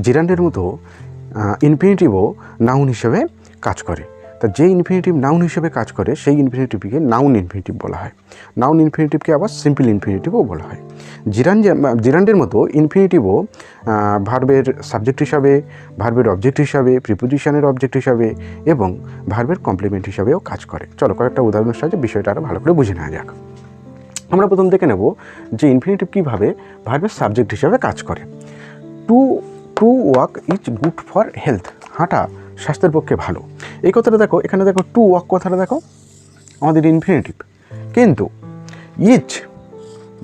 জিরান্ডের মতো ইনফিনিটিভও নাউন হিসেবে কাজ করে। তা যে ইনফিনিটিভ নাউন হিসেবে কাজ করে সেই ইনফিনিটিভকে নাউন ইনফিনিটিভ বলা হয়। নাউন ইনফিনিটিভকে আবার সিম্পল ইনফিনিটিভও বলা হয়। জিরান্ডের মতো ইনফিনিটিভও ভার্বের সাবজেক্ট হিসাবে, ভার্বের অবজেক্ট হিসাবে, প্রিপোজিশনের অবজেক্ট হিসাবে এবং ভার্বের কমপ্লিমেন্ট হিসাবেও কাজ করে। চলো কয়েকটা উদাহরণের সাহায্যে বিষয়টা আরও ভালো করে বুঝে নেওয়া যাক। আমরা প্রথম দেখে নেব যে ইনফিনিটিভ কীভাবে ভার্বের সাবজেক্ট হিসাবে কাজ করে। To walk is good for health, হাঁটা স্বাস্থ্যের পক্ষে ভালো। এই কথাটা দেখো, এখানে দেখো টু ওয়াক কথাটা দেখো আমাদের ইনফিনিটিভ, কিন্তু ইজ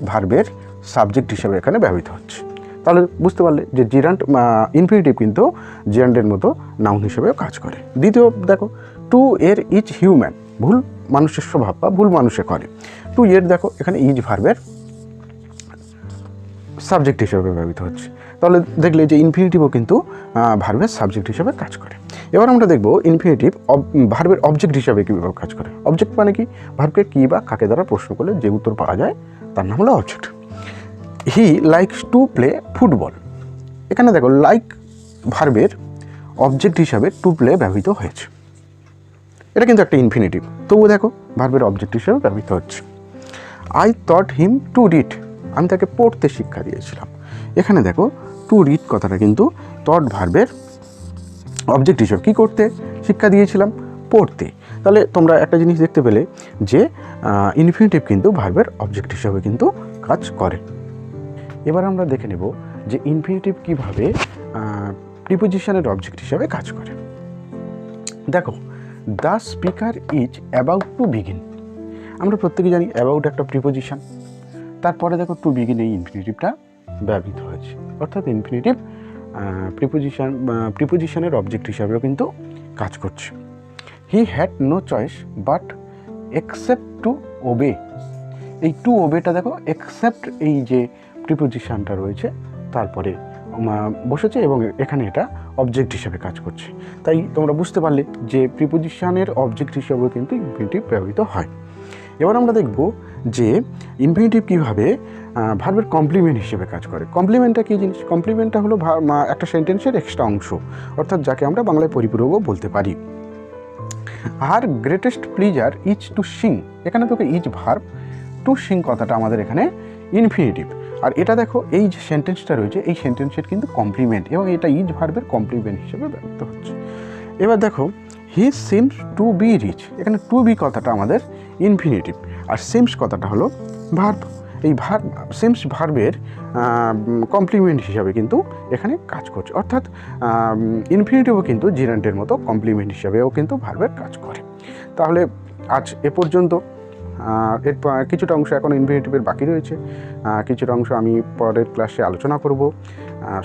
ভার্বের সাবজেক্ট হিসাবে এখানে ব্যবহৃত হচ্ছে। তাহলে বুঝতে পারলে যে জিরান্ড ইনফিনিটিভ কিন্তু জিরান্ডের মতো নাউন হিসেবেও কাজ করে। দ্বিতীয় দেখো, টু এর ইজ হিউম্যান, ভুল মানুষের স্বভাব বা ভুল মানুষে করে। টু এর দেখো এখানে ইজ ভার্বের সাবজেক্ট হিসেবে ব্যবহৃত হচ্ছে। তাহলে দেখলে যে ইনফিনিটিভও কিন্তু ভার্বের সাবজেক্ট হিসেবে কাজ করে। এবার আমরা দেখব ইনফিনিটিভ ভার্বের অবজেক্ট হিসাবে কীভাবে কাজ করে। অবজেক্ট মানে কি? ভার্বকে কী বা কাকে দ্বারা প্রশ্ন করলে যে উত্তর পাওয়া যায় তার নাম হলো object. He likes to play football, এখানে দেখো লাইক ভার্বের অবজেক্ট হিসাবে টু প্লে ব্যবহৃত হয়েছে। এটা কিন্তু একটা ইনফিনিটিভ, তবুও দেখো ভার্বের অবজেক্ট হিসাবে ব্যবহৃত হচ্ছে। I thought him to read, আমি তাকে পড়তে শিক্ষা দিয়েছিলাম। এখানে দেখো টু রিড কথাটা কিন্তু থট ভার্বের অবজেক্ট হিসেবে কী করতে শিক্ষা দিয়েছিলাম? পড়তে। তাহলে তোমরা একটা জিনিস দেখতে পেলে যে ইনফিনিটিভ কিন্তু ভার্বের অবজেক্ট হিসাবে কিন্তু কাজ করে। এবার আমরা দেখে নেব যে ইনফিনিটিভ কীভাবে প্রিপোজিশনের অবজেক্ট হিসাবে কাজ করে। দেখো, the speaker is about to begin, আমরা প্রত্যেকে জানি অ্যাবাউট একটা প্রিপোজিশন, তারপরে দেখো টু বিগিন এই ইনফিনিটিভটা ব্যবহৃত হয়েছে। অর্থাৎ ইনফিনিটিভ প্রিপোজিশনের অবজেক্ট হিসাবেও কিন্তু কাজ করছে। He had no choice but except to obey, এই টু ওবেটা দেখো এক্সেপ্ট এই যে প্রিপোজিশনটা রয়েছে তারপরে বসেছে এবং এখানে এটা অবজেক্ট হিসেবে কাজ করছে। তাই তোমরা বুঝতে পারলে যে প্রিপোজিশনের অবজেক্ট হিসেবেও কিন্তু ইনফিনিটিভ ব্যবহৃত হয়। এবার আমরা দেখব যে ইনফিনিটিভ কীভাবে ভার্বের কমপ্লিমেন্ট হিসেবে কাজ করে। কমপ্লিমেন্টটা কী জিনিস? কমপ্লিমেন্টটা হলো একটা সেন্টেন্সের এক্সট্রা অংশ, অর্থাৎ যাকে আমরা বাংলায় পরিপূরকও বলতে পারি। আর greatest pleasure is to sing, এখানে তোকে ইজ ভার্ব, টু সিং কথাটা আমাদের এখানে ইনফিনিটিভ। আর এটা দেখো এই যে সেন্টেন্সটা রয়েছে এই সেন্টেন্সের কিন্তু কমপ্লিমেন্ট, এবং এটা ইজ ভার্বের কমপ্লিমেন্ট হিসেবে ব্যবহৃত হচ্ছে। এবার দেখো he seems to be rich, এখানে টু বি কথাটা আমাদের ইনফিনিটিভ, আর সিমস কথাটা হলো ভার্ব। এই ভার্ব সিমস ভার্বের কমপ্লিমেন্ট হিসাবে কিন্তু এখানে কাজ করছে। অর্থাৎ ইনফিনিটিভও কিন্তু জিরান্ডের মতো কমপ্লিমেন্ট হিসাবেও কিন্তু ভার্বের কাজ করে। তাহলে আজ এ পর্যন্ত। এর কিছুটা অংশ এখন ইনফিনিটিভের বাকি রয়েছে, কিছুটা অংশ আমি পরের ক্লাসে আলোচনা করব।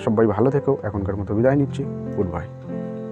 সবাই ভালো থেকো, এখনকার মতো বিদায় নিচ্ছি। Good bye.